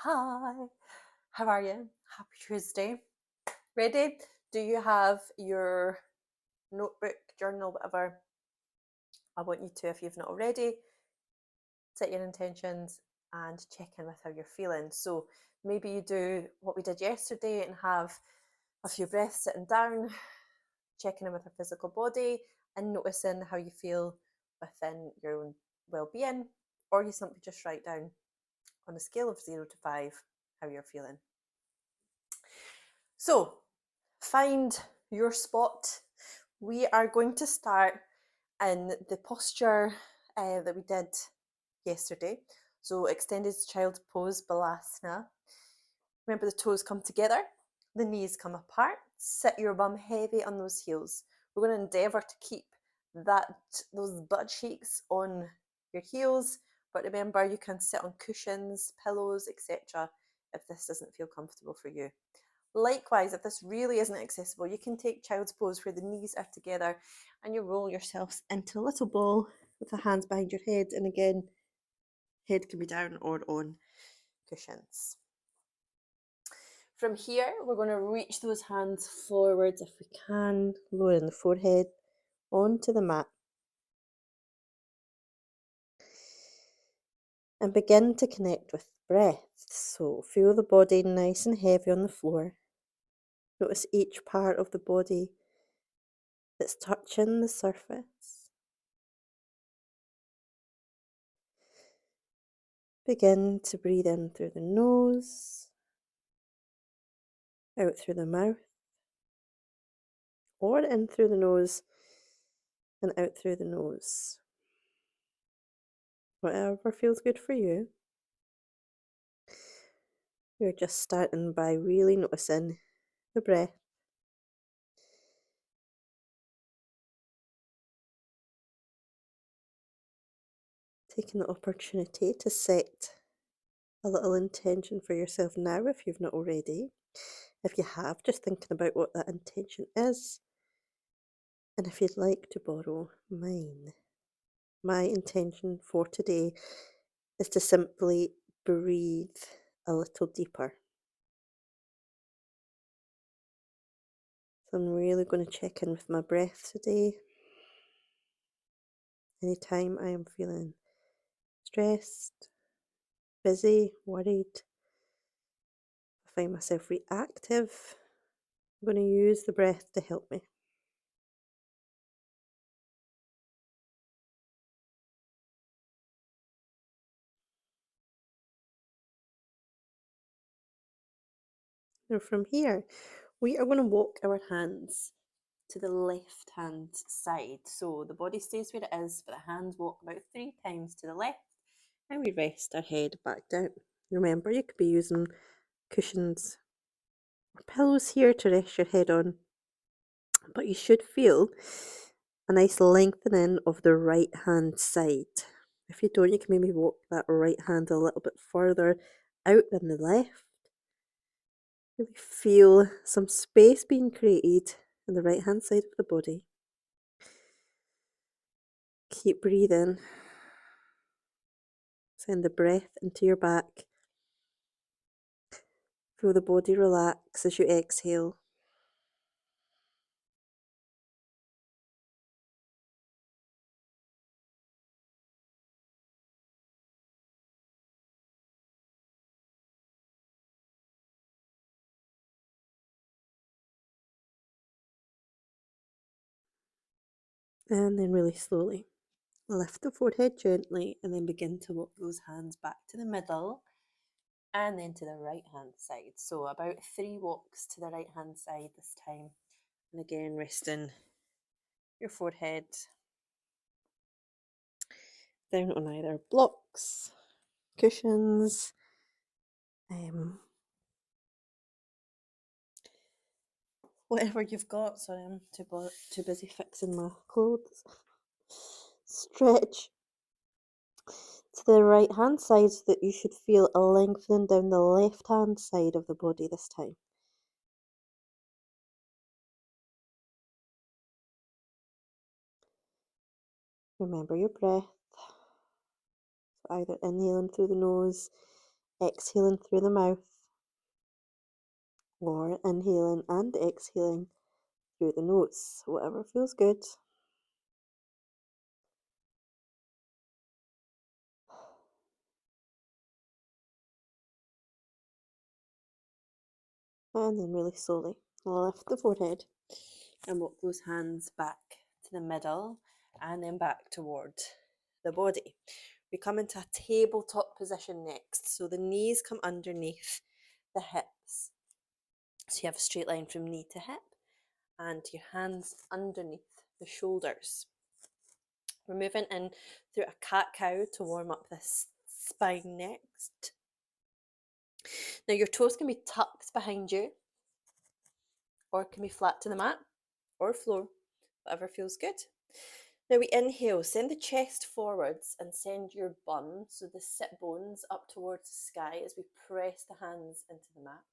Hi, how are you? Happy Tuesday. Ready? Do you have your notebook, journal, whatever? I want you to, if you've not already, set your intentions and check in with how you're feeling. So maybe you do what we did yesterday and have a few breaths sitting down, checking in with your physical body and noticing how you feel within your own well-being, or you simply just write down on a scale of 0 to 5 how you're feeling. So find your spot. We are going to start in the posture that we did yesterday. So extended child pose, balasana. Remember, the toes come together, the knees come apart. Sit your bum heavy on those heels. We're going to endeavour to keep those butt cheeks on your heels, but remember you can sit on cushions, pillows, etc. if this doesn't feel comfortable for you. Likewise, if this really isn't accessible, you can take child's pose where the knees are together and you roll yourselves into a little ball with the hands behind your head. And again, head can be down or on cushions. From here, we're going to reach those hands forwards if we can, lowering the forehead onto the mat. And begin to connect with breath. So feel the body nice and heavy on the floor. Notice each part of the body that's touching the surface. Begin to breathe in through the nose, out through the mouth, or in through the nose and out through the nose. Whatever feels good for you. You're just starting by really noticing the breath. Taking the opportunity to set a little intention for yourself now if you've not already. If you have, just thinking about what that intention is. And if you'd like to borrow mine, my intention for today is to simply breathe a little deeper. So I'm really going to check in with my breath today. Anytime I am feeling stressed, busy, worried, I find myself reactive, I'm going to use the breath to help me. Now from here, we are going to walk our hands to the left hand side. So the body stays where it is, but the hands walk about 3 times to the left and we rest our head back down. Remember, you could be using cushions or pillows here to rest your head on, but you should feel a nice lengthening of the right hand side. If you don't, you can maybe walk that right hand a little bit further out than the left. Really feel some space being created on the right hand side of the body. Keep breathing. Send the breath into your back. Feel the body relax as you exhale. And then really slowly lift the forehead gently and then begin to walk those hands back to the middle and then to the right hand side. So about 3 walks to the right hand side this time. And again, resting your forehead down on either blocks, cushions, whatever you've got. Sorry, I'm too busy fixing my clothes. Stretch to the right hand side so that you should feel a lengthening down the left hand side of the body this time. Remember your breath. So either inhaling through the nose, exhaling through the mouth, or inhaling and exhaling through the nose, whatever feels good. And then really slowly lift the forehead and walk those hands back to the middle and then back toward the body. We come into a tabletop position next. So the knees come underneath the hips. So you have a straight line from knee to hip and your hands underneath the shoulders. We're moving in through a cat-cow to warm up this spine next. Now your toes can be tucked behind you or it can be flat to the mat or floor, whatever feels good. Now we inhale, send the chest forwards and send your bum, so the sit bones, up towards the sky as we press the hands into the mat.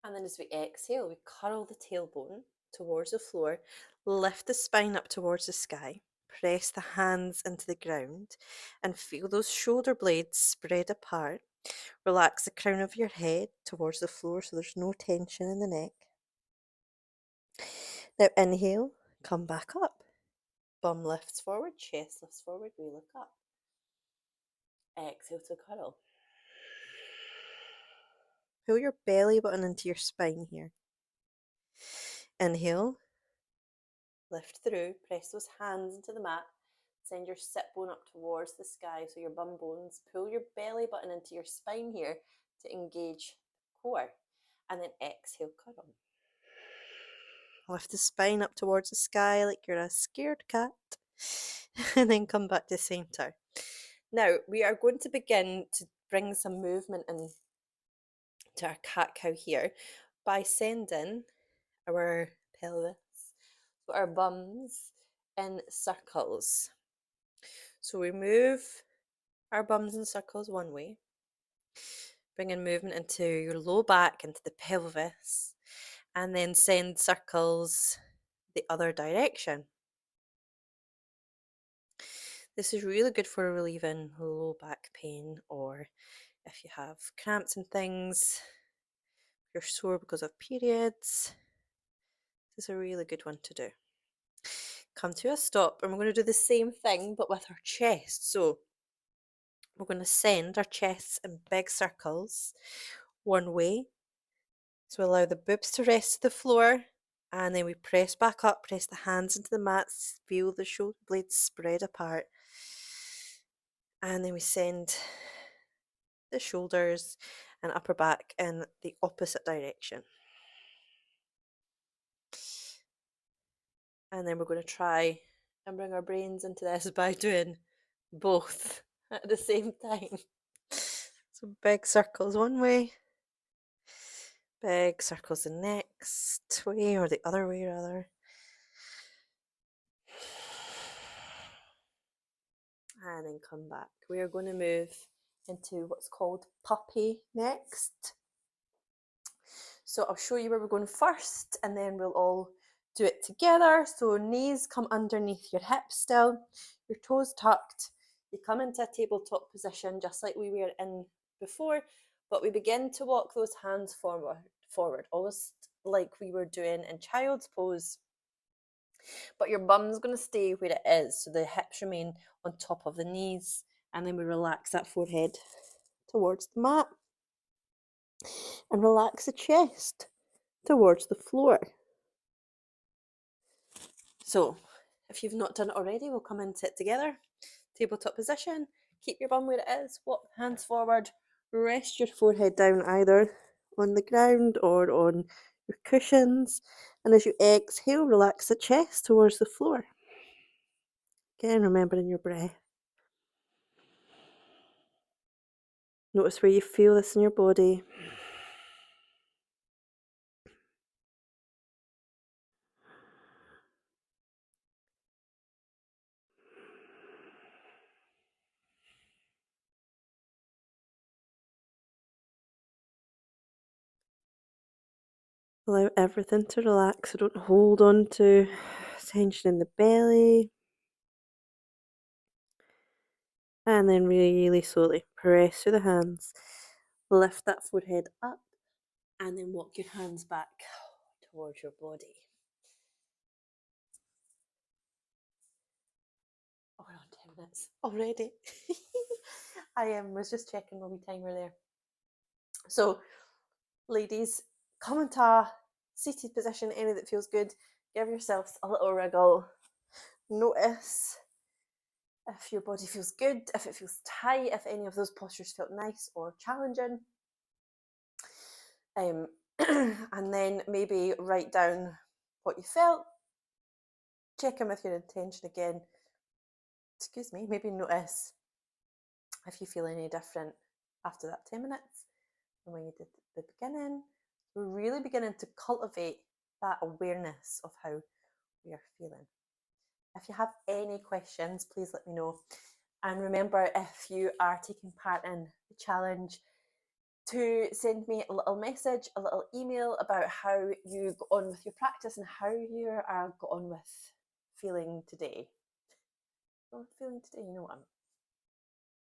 And then as we exhale, we curl the tailbone towards the floor, lift the spine up towards the sky, press the hands into the ground and feel those shoulder blades spread apart. Relax the crown of your head towards the floor so there's no tension in the neck. Now inhale, come back up. Bum lifts forward, chest lifts forward, we look up. Exhale to curl. Pull your belly button into your spine here. Inhale, lift through, press those hands into the mat, send your sit bone up towards the sky, so your bum bones. Pull your belly button into your spine here to engage the core, and then exhale, curl. Lift the spine up towards the sky like you're a scared cat, and then come back to center. Now, we are going to begin to bring some movement in to our cat-cow here by sending our pelvis, so our bums, in circles. So we move our bums in circles one way, bring in movement into your low back, into the pelvis, and then send circles the other direction. This is really good for relieving low back pain, or if you have cramps and things, you're sore because of periods. This is a really good one to do. Come to a stop, and we're going to do the same thing but with our chest. So we're going to send our chests in big circles one way. So allow the boobs to rest to the floor, and then we press back up, press the hands into the mat, feel the shoulder blades spread apart, and then we send the shoulders and upper back in the opposite direction. And then we're going to try and bring our brains into this by doing both at the same time. So big circles one way, big circles the next way, or the other way rather. And then come back. We are going to move into what's called puppy next. So I'll show you where we're going first, and then we'll all do it together. So knees come underneath your hips still, your toes tucked. You come into a tabletop position just like we were in before, but we begin to walk those hands forward, almost like we were doing in child's pose. But your bum's going to stay where it is, so the hips remain on top of the knees, and then we relax that forehead towards the mat and relax the chest towards the floor. So if you've not done it already, we'll come and sit together. Tabletop position, keep your bum where it is, walk hands forward, rest your forehead down either on the ground or on your cushions, and as you exhale, relax the chest towards the floor. Again, remembering your breath. Notice where you feel this in your body. Allow everything to relax, so don't hold on to tension in the belly. And then really slowly press through the hands, lift that forehead up, and then walk your hands back towards your body. Oh, we're on 10 minutes already. I was just checking the wee timer there. So, ladies, come into a seated position, any that feels good. Give yourselves a little wriggle. Notice if your body feels good, if it feels tight, if any of those postures felt nice or challenging. And then maybe write down what you felt. Check in with your intention again. Excuse me, maybe notice if you feel any different after that 10 minutes than when you did at the beginning. We're really beginning to cultivate that awareness of how we are feeling. If you have any questions, please let me know. And remember, if you are taking part in the challenge, to send me a little message, a little email about how you got on with your practice and how you are got on with feeling today. Feeling today, you know what